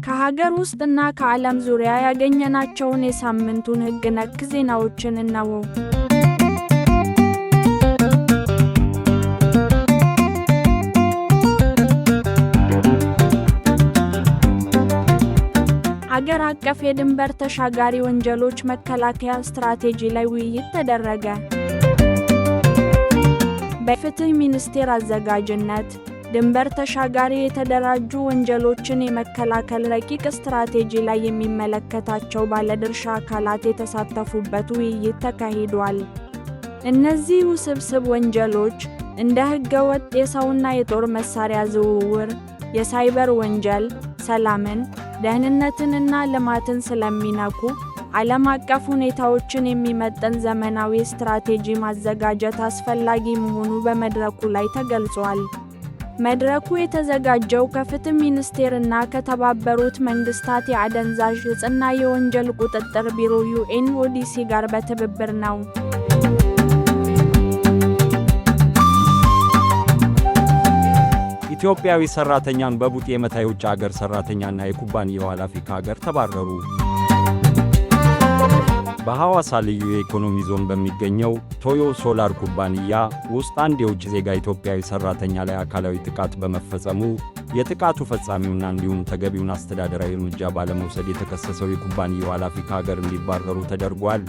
ከሀገር ውስጥና ከዓለም ዙሪያ ያገኘናቸውን የሳምንቱን ሕግ ነክ ዜናዎችን እነሆ። ሀገር አቀፍ የድንበር ተሻጋሪ ወንጀሎች መከላከያ ስትራቴጂ ላይ ውይይት ተደረገ። በፍትህ ሚኒስቴር አዘጋጅነት ድንበር ተሻጋሪ የተደራጁ ወንጀሎችን የመከላከል ረቂቅ ስትራቴጂ ላይ የሚመለከታቸው ባለድርሻ አካላት የተሳተፉበት ውይይት ተካሂዷል። እነዚህ ውስብስብ ወንጀሎች እንደ ሕገወጥ የሰውና የጦር መሳሪያ ዝውውር፣ የሳይበር ወንጀል፣ ሰላምን፣ ደህንነትንና ልማትን ስለሚነኩ ዓለም አቀፍ ሁኔታዎችን የሚመጥን ዘመናዊ ስትራቴጂ ማዘጋጀት አስፈላጊ መሆኑ በመድረኩ ላይ ተገልጿል። መድረኩ የተዘጋጀው ከፍትህ ሚኒስቴርና ከተባበሩት መንግስታት የአደንዛዥ ዕፅና የወንጀል ቁጥጥር ቢሮ (UNODC) ጋር በትብብር ነው። ኢትዮጵያዊ ሰራተኛን በቡጤ የመታ የውጭ ሀገር ሰራተኛና የኩባንያው ኃላፊ ከሀገር ተባረሩ። በሐዋሳ ልዩ የኢኮኖሚ ዞን በሚገኘው ቶዮ ሶላር ኩባንያ ውስጥ አንድ የውጭ ዜጋ ኢትዮጵያዊ ሰራተኛ ላይ አካላዊ ጥቃት በመፈጸሙ የጥቃቱ ፈጻሚውና እንዲሁም ተገቢውን አስተዳደራዊ እርምጃ ባለመውሰድ የተከሰሰው የኩባንያው ኃላፊ ከሀገር እንዲባረሩ ተደርጓል።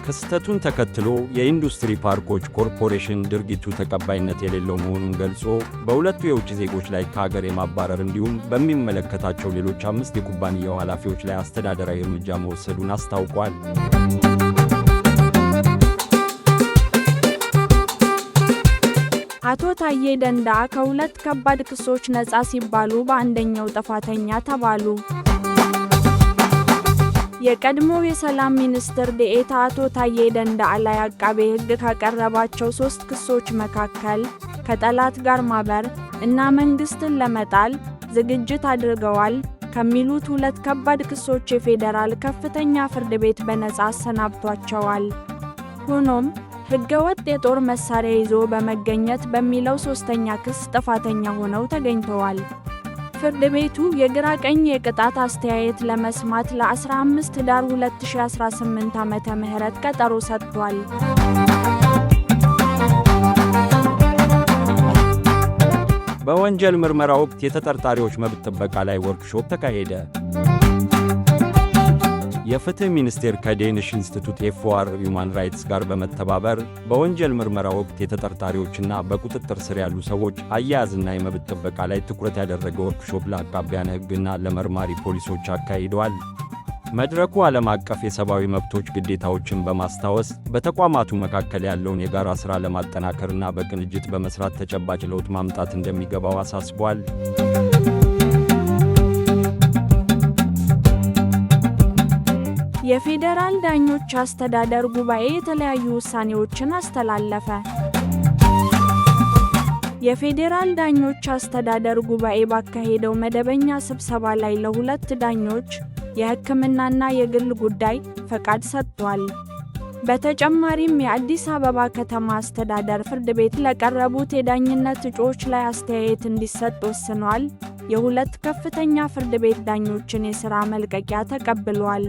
ክስተቱን ተከትሎ የኢንዱስትሪ ፓርኮች ኮርፖሬሽን ድርጊቱ ተቀባይነት የሌለው መሆኑን ገልጾ በሁለቱ የውጭ ዜጎች ላይ ከሀገር የማባረር እንዲሁም በሚመለከታቸው ሌሎች 5 የኩባንያው ኃላፊዎች ላይ አስተዳደራዊ እርምጃ መወሰዱን አስታውቋል። አቶ ታዬ ደንደአ ከ2 ከባድ ክሶች ነፃ ሲባሉ በአንደኛው ጥፋተኛ ተባሉ። የቀድሞው የሰላም ሚኒስትር ዴኤታ አቶ ታዬ ደንደአ ላይ አቃቤ ሕግ ካቀረባቸው 3 ክሶች መካከል ከጠላት ጋር ማበር እና መንግስትን ለመጣል ዝግጅት አድርገዋል ከሚሉት 2 ከባድ ክሶች የፌዴራል ከፍተኛ ፍርድ ቤት በነፃ አሰናብቷቸዋል። ሆኖም ሕገወጥ የጦር መሳሪያ ይዞ በመገኘት በሚለው 3ኛ ክስ ጥፋተኛ ሆነው ተገኝተዋል። ፍርድ ቤቱ የግራ ቀኝ የቅጣት አስተያየት ለመስማት ለ15 ኅዳር 2018 ዓመተ ምህረት ቀጠሮ ሰጥቷል። በወንጀል ምርመራ ወቅት የተጠርጣሪዎች መብት ጥበቃ ላይ ወርክሾፕ ተካሄደ። የፍትህ ሚኒስቴር ከዴኒሽ ኢንስቲትዩት ፎር ሁማን ራይትስ ጋር በመተባበር በወንጀል ምርመራ ወቅት የተጠርጣሪዎችና በቁጥጥር ስር ያሉ ሰዎች አያያዝና የመብት ጥበቃ ላይ ትኩረት ያደረገ ወርክሾፕ ለአቃቢያነ ሕግና ለመርማሪ ፖሊሶች አካሂደዋል። መድረኩ ዓለም አቀፍ የሰብአዊ መብቶች ግዴታዎችን በማስታወስ በተቋማቱ መካከል ያለውን የጋራ ሥራ ለማጠናከርና በቅንጅት በመስራት ተጨባጭ ለውጥ ማምጣት እንደሚገባው አሳስቧል። የፌዴራል ዳኞች አስተዳደር ጉባኤ የተለያዩ ውሳኔዎችን አስተላለፈ። የፌዴራል ዳኞች አስተዳደር ጉባኤ ባካሄደው መደበኛ ስብሰባ ላይ ለ2 ዳኞች የሕክምናና የግል ጉዳይ ፈቃድ ሰጥቷል። በተጨማሪም የአዲስ አበባ ከተማ አስተዳደር ፍርድ ቤት ለቀረቡት የዳኝነት እጩዎች ላይ አስተያየት እንዲሰጥ ወስኗል። የ2 ከፍተኛ ፍርድ ቤት ዳኞችን የሥራ መልቀቂያ ተቀብሏል።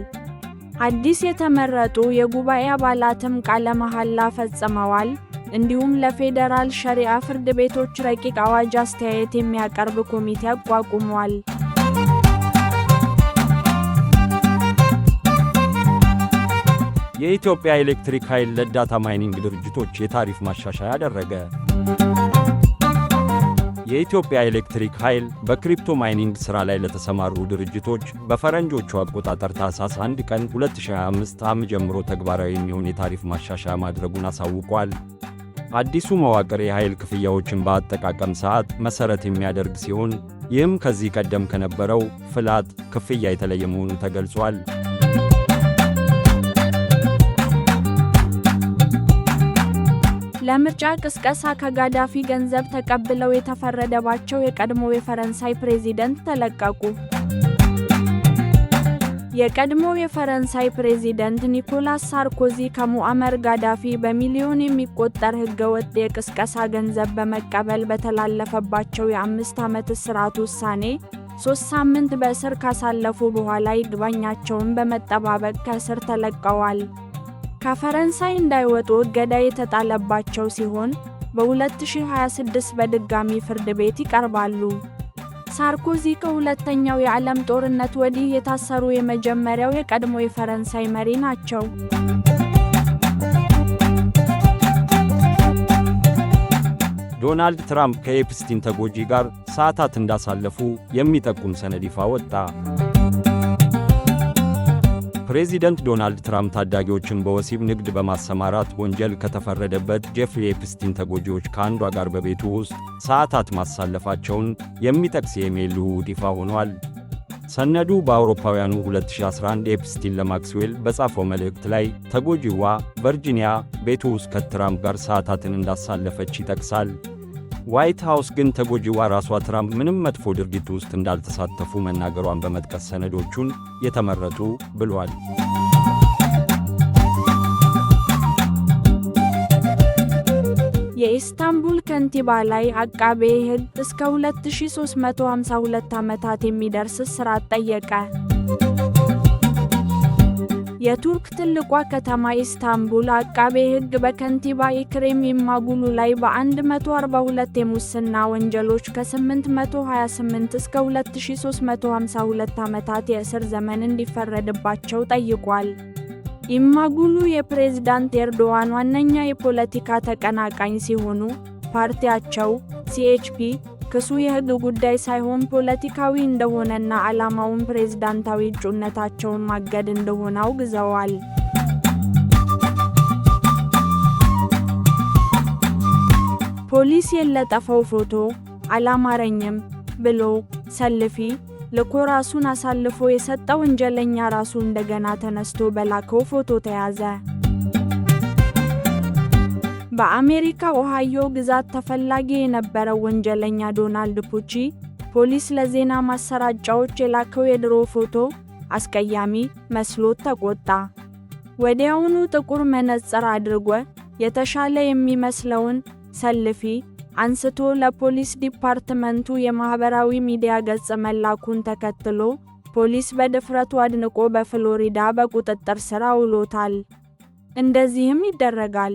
አዲስ የተመረጡ የጉባኤ አባላትም ቃለ መሐላ ፈጽመዋል። እንዲሁም ለፌዴራል ሸሪዓ ፍርድ ቤቶች ረቂቅ አዋጅ አስተያየት የሚያቀርብ ኮሚቴ አቋቁሟል። የኢትዮጵያ ኤሌክትሪክ ኃይል ለዳታ ማይኒንግ ድርጅቶች የታሪፍ ማሻሻያ አደረገ። የኢትዮጵያ ኤሌክትሪክ ኃይል በክሪፕቶ ማይኒንግ ሥራ ላይ ለተሰማሩ ድርጅቶች በፈረንጆቹ አቆጣጠር ታኅሳስ 1 ቀን 2025 ዓ.ም ጀምሮ ተግባራዊ የሚሆን የታሪፍ ማሻሻያ ማድረጉን አሳውቋል። አዲሱ መዋቅር የኃይል ክፍያዎችን በአጠቃቀም ሰዓት መሠረት የሚያደርግ ሲሆን ይህም ከዚህ ቀደም ከነበረው ፍላት ክፍያ የተለየ መሆኑ ተገልጿል። ለምርጫ ቅስቀሳ ከጋዳፊ ገንዘብ ተቀብለው የተፈረደባቸው የቀድሞ የፈረንሳይ ፕሬዝዳንት ተለቀቁ። የቀድሞው የፈረንሳይ ፕሬዝዳንት ኒኮላስ ሳርኮዚ ከሙአመር ጋዳፊ በሚሊዮን የሚቆጠር ሕገወጥ የቅስቀሳ ገንዘብ በመቀበል በተላለፈባቸው የ5 ዓመት እስራት ውሳኔ 3 ሳምንት በእስር ካሳለፉ በኋላ ይግባኛቸውን በመጠባበቅ ከእስር ተለቀዋል። ከፈረንሳይ እንዳይወጡ እገዳ የተጣለባቸው ሲሆን በ2026 በድጋሚ ፍርድ ቤት ይቀርባሉ። ሳርኮዚ ከሁለተኛው የዓለም ጦርነት ወዲህ የታሰሩ የመጀመሪያው የቀድሞ የፈረንሳይ መሪ ናቸው። ዶናልድ ትራምፕ ከኤፕስቲን ተጎጂ ጋር ሰዓታት እንዳሳለፉ የሚጠቁም ሰነድ ይፋ ወጣ። ፕሬዚደንት ዶናልድ ትራምፕ ታዳጊዎችን በወሲብ ንግድ በማሰማራት ወንጀል ከተፈረደበት ጄፍሪ ኤፕስቲን ተጎጂዎች ከአንዷ ጋር በቤቱ ውስጥ ሰዓታት ማሳለፋቸውን የሚጠቅስ የኢሜይል ልውውጥ ይፋ ሆኗል። ሰነዱ በአውሮፓውያኑ 2011 ኤፕስቲን ለማክስዌል በጻፈው መልእክት ላይ ተጎጂዋ ቨርጂኒያ ቤቱ ውስጥ ከትራምፕ ጋር ሰዓታትን እንዳሳለፈች ይጠቅሳል። ዋይት ሃውስ ግን ተጎጂዋ ራሷ ትራምፕ ምንም መጥፎ ድርጊት ውስጥ እንዳልተሳተፉ መናገሯን በመጥቀስ ሰነዶቹን የተመረጡ ብሏል። የኢስታንቡል ከንቲባ ላይ አቃቤ ሕግ እስከ 2352 ዓመታት የሚደርስ እስራት ጠየቀ። የቱርክ ትልቋ ከተማ ኢስታንቡል አቃቤ ሕግ በከንቲባ ኢክሬም ኢማጉሉ ላይ በ142 የሙስና ወንጀሎች ከ828 እስከ 2352 ዓመታት የእስር ዘመን እንዲፈረድባቸው ጠይቋል። ኢማጉሉ የፕሬዝዳንት ኤርዶዋን ዋነኛ የፖለቲካ ተቀናቃኝ ሲሆኑ፣ ፓርቲያቸው ሲኤችፒ ክሱ የሕግ ጉዳይ ሳይሆን ፖለቲካዊ እንደሆነና ዓላማውን ፕሬዝዳንታዊ እጩነታቸውን ማገድ እንደሆነ አውግዘዋል። ፖሊስ የለጠፈው ፎቶ አላማረኝም ብሎ ሰልፊ ልኮ ራሱን አሳልፎ የሰጠ ወንጀለኛ ራሱ እንደገና ተነስቶ በላከው ፎቶ ተያዘ። በአሜሪካ ኦሃዮ ግዛት ተፈላጊ የነበረው ወንጀለኛ ዶናልድ ፑቺ ፖሊስ ለዜና ማሰራጫዎች የላከው የድሮ ፎቶ አስቀያሚ መስሎት ተቆጣ። ወዲያውኑ ጥቁር መነጽር አድርጎ የተሻለ የሚመስለውን ሰልፊ አንስቶ ለፖሊስ ዲፓርትመንቱ የማህበራዊ ሚዲያ ገጽ መላኩን ተከትሎ ፖሊስ በድፍረቱ አድንቆ በፍሎሪዳ በቁጥጥር ስር አውሎታል። እንደዚህም ይደረጋል።